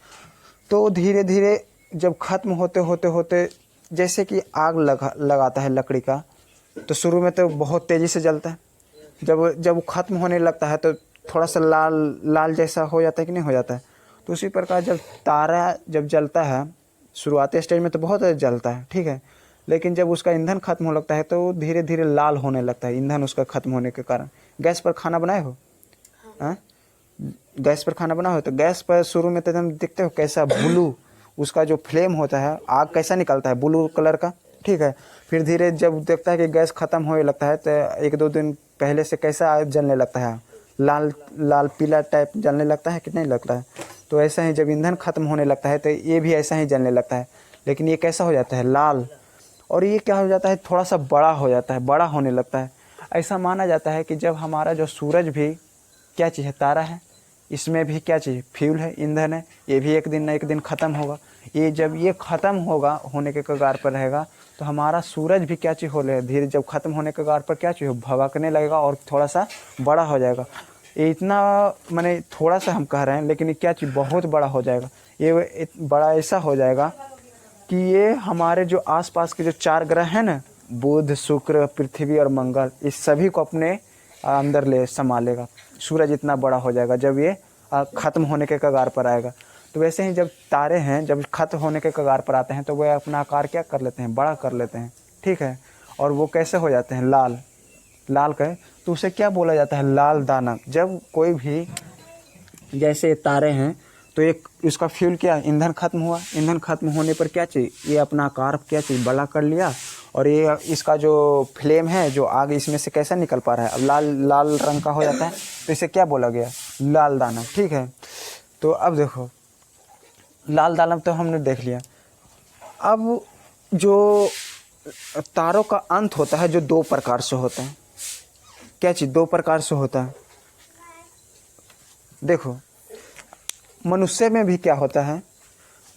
Speaker 1: तो धीरे धीरे जब ख़त्म होते जैसे कि आग लगाता है लकड़ी का, तो शुरू में तो बहुत तेज़ी से जलता है। जब वो ख़त्म होने लगता है तो थोड़ा सा लाल जैसा हो जाता है कि नहीं हो जाता है। तो उसी प्रकार जब तारा जब जलता है, शुरुआती स्टेज में तो बहुत जलता है, ठीक है, लेकिन जब उसका ईंधन खत्म होने लगता है तो धीरे धीरे लाल होने लगता है, ईंधन उसका खत्म होने के कारण। गैस पर खाना बनाए हो, हाँ, गैस पर खाना बनाए हो तो गैस पर शुरू में तो एकदम देखते हो कैसा ब्लू उसका जो फ्लेम होता है, आग कैसा निकलता है, ब्लू कलर का, ठीक है। फिर धीरे जब देखता है कि गैस ख़त्म होने लगता है तो 1-2 दिन पहले से कैसा जलने लगता है, लाल पीला टाइप जलने लगता है कि नहीं लगता है। तो ऐसा ही जब ईंधन ख़त्म होने लगता है तो ये भी ऐसा ही जलने लगता है, लेकिन ये कैसा हो जाता है, लाल। और ये क्या हो जाता है, थोड़ा सा बड़ा हो जाता है, बड़ा होने लगता है। ऐसा माना जाता है कि जब हमारा जो सूरज भी क्या चीज़ है, तारा है, इसमें भी क्या चीज़, फ्यूल है, ईंधन है, ये भी एक दिन न एक दिन ख़त्म होगा। ये जब ये ख़त्म होगा, होने के कगार पर रहेगा, तो हमारा सूरज भी क्या चीज़ हो रहा है, धीरे जब ख़त्म होने के कगार पर क्या चीज़ हो, भड़कने लगेगा और थोड़ा सा बड़ा हो जाएगा। ये इतना माने थोड़ा सा हम कह रहे हैं, लेकिन ये क्या चीज़ बहुत बड़ा हो जाएगा। ये बड़ा ऐसा हो जाएगा कि ये हमारे जो आसपास के जो 4 ग्रह हैं ना, बुध, शुक्र, पृथ्वी और मंगल, इस सभी को अपने अंदर ले संभालेगा। सूरज इतना बड़ा हो जाएगा जब ये ख़त्म होने के कगार पर आएगा। तो वैसे ही जब तारे हैं जब ख़त्म होने के कगार पर आते हैं तो वह अपना आकार क्या कर लेते हैं, बड़ा कर लेते हैं, ठीक है। और वो कैसे हो जाते हैं, लाल लाल कहे तो उसे क्या बोला जाता है, लाल दानव। जब कोई भी जैसे तारे हैं तो एक इसका फ्यूल क्या, ईंधन खत्म हुआ, ईंधन खत्म होने पर क्या चाहिए, ये अपना आकार क्या चाहिए, बड़ा कर लिया। और ये इसका जो फ्लेम है, जो आग इसमें से कैसा निकल पा रहा है, अब लाल लाल रंग का हो जाता है, तो इसे क्या बोला गया, लाल दानव, ठीक है। तो अब देखो लाल दानव तो हमने देख लिया। अब जो तारों का अंत होता है जो 2 प्रकार से होता है, क्या चीज़ 2 प्रकार से होता है। देखो मनुष्य में भी क्या होता है,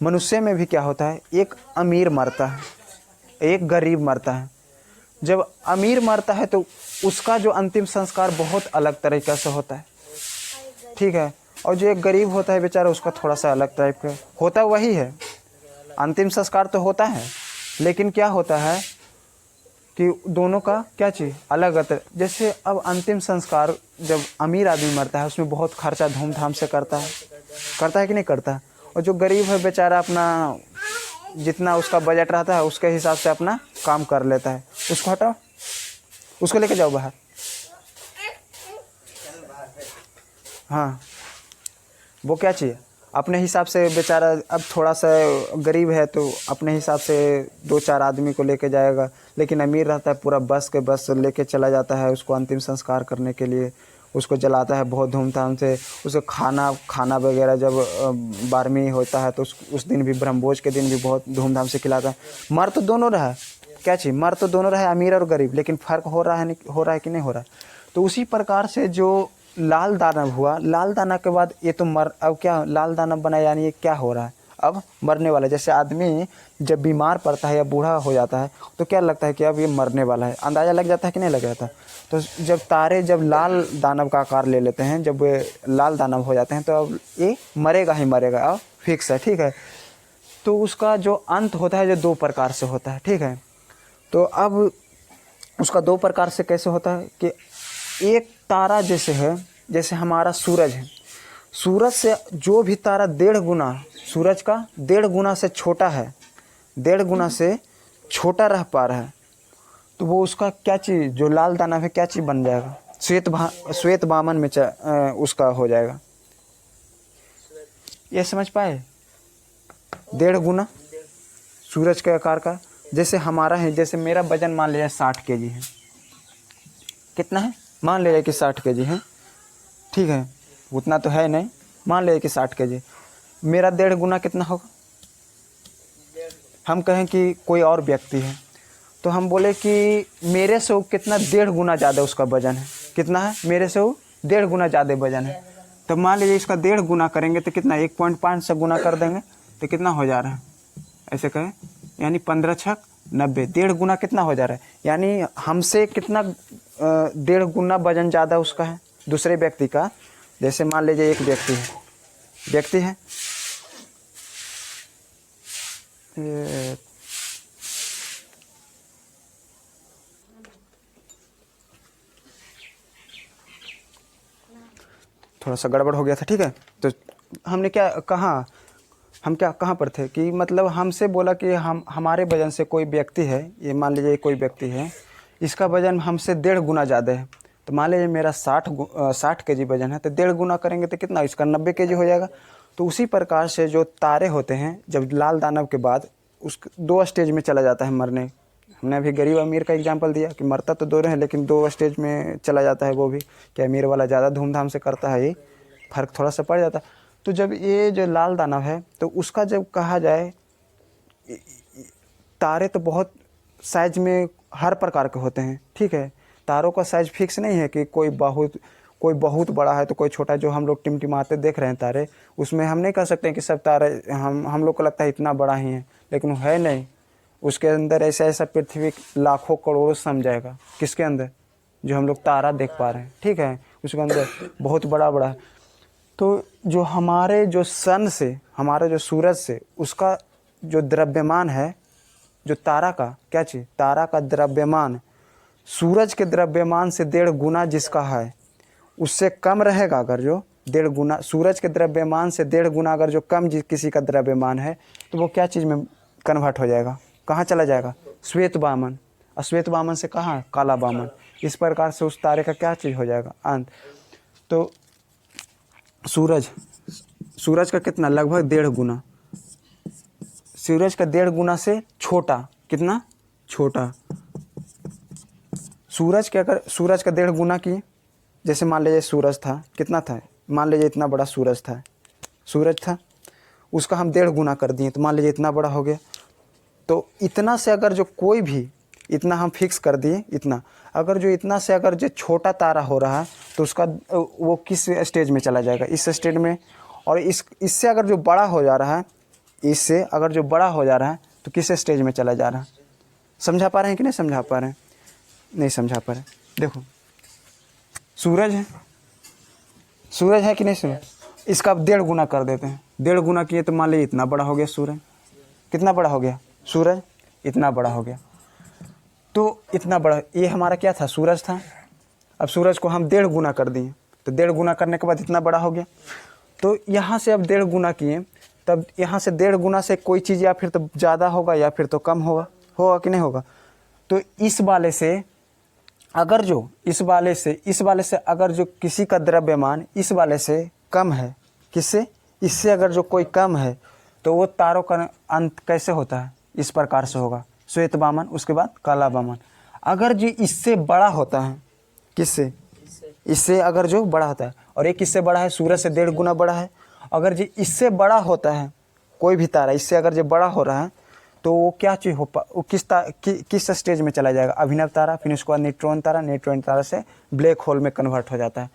Speaker 1: मनुष्य में भी क्या होता है, एक अमीर मरता है, एक गरीब मरता है। जब अमीर मरता है तो उसका जो अंतिम संस्कार बहुत अलग तरीक़े से होता है, ठीक है। और जो एक गरीब होता है बेचारा, उसका थोड़ा सा अलग टाइप का होता, वही है, अंतिम संस्कार तो होता है, लेकिन क्या होता है कि दोनों का क्या चीज़ अलग अलग। जैसे अब अंतिम संस्कार जब अमीर आदमी मरता है उसमें बहुत खर्चा धूमधाम से करता है कि नहीं करता है। और जो गरीब है बेचारा अपना जितना उसका बजट रहता है उसके हिसाब से अपना काम कर लेता है। उसको हटाओ, उसको लेके जाओ बाहर। हाँ, वो क्या चाहिए अपने हिसाब से बेचारा, अब थोड़ा सा गरीब है तो अपने हिसाब से 2-4 आदमी को लेके जाएगा, लेकिन अमीर रहता है पूरा बस के बस लेके चला जाता है उसको अंतिम संस्कार करने के लिए, उसको जलाता है बहुत धूमधाम से। उसको खाना वगैरह जब 12वीं होता है तो उस दिन भी, ब्रह्मभोज के दिन भी बहुत धूमधाम से खिलाता है। मर तो दोनों रहा है, क्या चीज़ मर तो दोनों रहा है, अमीर और गरीब, लेकिन फ़र्क हो रहा है कि नहीं हो रहा है। तो उसी प्रकार से जो लाल दानव हुआ, लाल दानव के बाद ये तो अब क्या लाल दानव बना, यानी ये क्या हो रहा है, अब मरने वाला। जैसे आदमी जब बीमार पड़ता है या बूढ़ा हो जाता है तो क्या लगता है कि अब ये मरने वाला है, अंदाज़ा लग जाता है कि नहीं लग जाता। तो जब तारे जब लाल दानव का आकार ले लेते हैं, जब वे लाल दानव हो जाते हैं तो अब ये मरेगा ही मरेगा, अब फिक्स है, ठीक है। तो उसका जो अंत होता है जो 2 प्रकार से होता है, ठीक है। तो अब उसका 2 प्रकार से कैसे होता है कि एक तारा जैसे है, जैसे हमारा सूरज है, सूरज से जो भी तारा 1.5 गुना, सूरज का 1.5 गुना से छोटा है, 1.5 गुना से छोटा रह पा रहा है, तो वो उसका क्या चीज़, जो लाल दानव है क्या चीज़ बन जाएगा, श्वेत वामन में उसका हो जाएगा। ये समझ पाए, 1.5 गुना सूरज के आकार का। जैसे हमारा है, जैसे मेरा वजन मान लिया 60 kg है, कितना है, मान लिया कि 60 kg है, ठीक है, उतना तो है नहीं, मान लिया कि 60 kg। मेरा 1.5 गुना कितना होगा, हम कहें कि कोई और व्यक्ति है तो हम बोले कि मेरे से वो कितना 1.5 गुना ज़्यादा उसका वजन है, कितना है, मेरे से वो 1.5 गुना ज़्यादा वजन है। तो मान लीजिए इसका 1.5 गुना करेंगे तो कितना, 1.5 से गुना कर देंगे तो कितना हो जा रहा है, ऐसे कहें, यानी 15 छक 90, 1.5 गुना कितना हो जा रहा है, यानी हमसे कितना 1.5 गुना वजन ज़्यादा उसका है दूसरे व्यक्ति का। जैसे मान लीजिए एक व्यक्ति है थोड़ा सा गड़बड़ हो गया था, ठीक है। तो हमने क्या कहा, हम क्या कहाँ पर थे कि मतलब हमसे बोला कि हमारे वजन से कोई व्यक्ति है, ये मान लीजिए कोई व्यक्ति है, इसका वजन हमसे 1.5 गुना ज़्यादा है। तो मान लीजिए मेरा 60 kg वजन है, तो 1.5 गुना करेंगे तो कितना, इसका 90 kg हो जाएगा। तो उसी प्रकार से जो तारे होते हैं, जब लाल दानव के बाद उस 2 स्टेज में चला जाता है मरने। हमने अभी गरीब अमीर का एग्जांपल दिया कि मरता तो दोनों है, लेकिन 2 स्टेज में चला जाता है वो भी, कि अमीर वाला ज़्यादा धूमधाम से करता है, ये फ़र्क थोड़ा सा पड़ जाता है। तो जब ये जो लाल दानव है तो उसका जब कहा जाए, तारे तो बहुत साइज में हर प्रकार के होते हैं, ठीक है। तारों का साइज फिक्स नहीं है कि कोई बहुत बड़ा है तो कोई छोटा। जो हम लोग टिमटिमाते देख रहे हैं तारे, उसमें हम नहीं कह सकते हैं कि सब तारे हम लोग को लगता है इतना बड़ा ही है, लेकिन है नहीं। उसके अंदर ऐसा पृथ्वी लाखों करोड़ों सम जाएगा, किसके अंदर, जो हम लोग तारा देख पा रहे हैं, ठीक है, उसके अंदर बहुत बड़ा है। तो जो हमारे जो सन से, हमारे जो सूरज से, उसका जो द्रव्यमान है, जो तारा का क्या चीज़, तारा का द्रव्यमान सूरज के द्रव्यमान से 1.5 गुना जिसका है, उससे कम रहेगा अगर जो 1.5 गुना, सूरज के द्रव्यमान से 1.5 गुना अगर जो कम किसी का द्रव्यमान है, तो वो क्या चीज़ में कन्वर्ट हो जाएगा, कहाँ चला जाएगा, श्वेत वामन। और श्वेत वामन से कहाँ, काला वामन। इस प्रकार से उस तारे का क्या चीज़ हो जाएगा, अंत। तो सूरज का कितना, लगभग 1.5 गुना, सूरज का 1.5 गुना से छोटा, कितना छोटा, सूरज का 1.5 गुना की, जैसे मान लीजिए सूरज था, कितना था, मान लीजिए इतना बड़ा सूरज था, उसका हम 1.5 गुना कर दिए, तो मान लीजिए इतना बड़ा हो गया। तो इतना से अगर जो कोई भी, इतना हम फिक्स कर दिए, इतना अगर जो इतना से अगर जो छोटा तारा हो रहा है, तो उसका वो किस स्टेज में चला जाएगा, इस स्टेज में। और इससे अगर जो बड़ा हो जा रहा है, इससे अगर जो बड़ा हो जा रहा है, तो किस स्टेज में चला जा रहा है। समझा पा रहे हैं कि नहीं समझा पा रहे हैं, नहीं समझा पा रहे। देखो सूरज है कि नहीं सूरज, इसका अब 1.5 गुना कर देते हैं, 1.5 गुना किए तो मान लीजिए इतना बड़ा हो गया सूरज, कितना बड़ा हो गया सूरज, इतना बड़ा हो गया। तो इतना बड़ा, ये हमारा क्या था, सूरज था। अब सूरज को हम 1.5 गुना कर दिए, तो 1.5 गुना करने के बाद इतना बड़ा हो गया। तो यहाँ से अब 1.5 गुना किए, तब यहाँ से 1.5 गुना से कोई चीज़ या फिर तो ज़्यादा होगा या फिर तो कम होगा कि नहीं होगा। तो इस वाले से अगर जो इस वाले से अगर जो किसी का द्रव्यमान इस वाले से कम है, किससे, इससे अगर जो कोई कम है, तो वो तारों का अंत कैसे होता है, इस प्रकार से होगा, श्वेत वामन, उसके बाद काला वामन। अगर जो इससे बड़ा होता है, किससे, इससे अगर जो बड़ा होता है, और एक इससे बड़ा है, सूरज से 1.5 गुना बड़ा है, अगर जो इससे बड़ा होता है कोई भी तारा, इससे अगर जो बड़ा हो रहा है, तो वो क्या चीज़ वो किस स्टेज में चला जाएगा, अभिनव तारा, फिर उसके बाद न्यूट्रॉन तारा से ब्लैक होल में कन्वर्ट हो जाता है।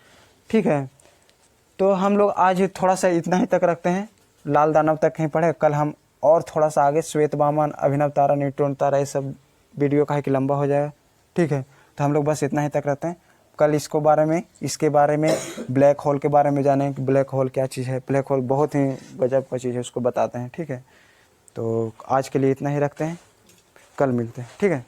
Speaker 1: ठीक है, तो हम लोग आज थोड़ा सा इतना ही तक रखते हैं, लाल दानव तक कहीं पढ़े। कल हम और थोड़ा सा आगे श्वेत वामन, अभिनव तारा, न्यूट्रॉन तारा, ये सब वीडियो का है कि लंबा हो जाएगा। ठीक है, तो हम लोग बस इतना ही तक रखते हैं। कल इसके बारे में ब्लैक होल के बारे में जानें कि ब्लैक होल क्या चीज़ है। ब्लैक होल बहुत ही गजब का चीज़ है, उसको बताते हैं। ठीक है, तो आज के लिए इतना ही रखते हैं, कल मिलते हैं। ठीक है।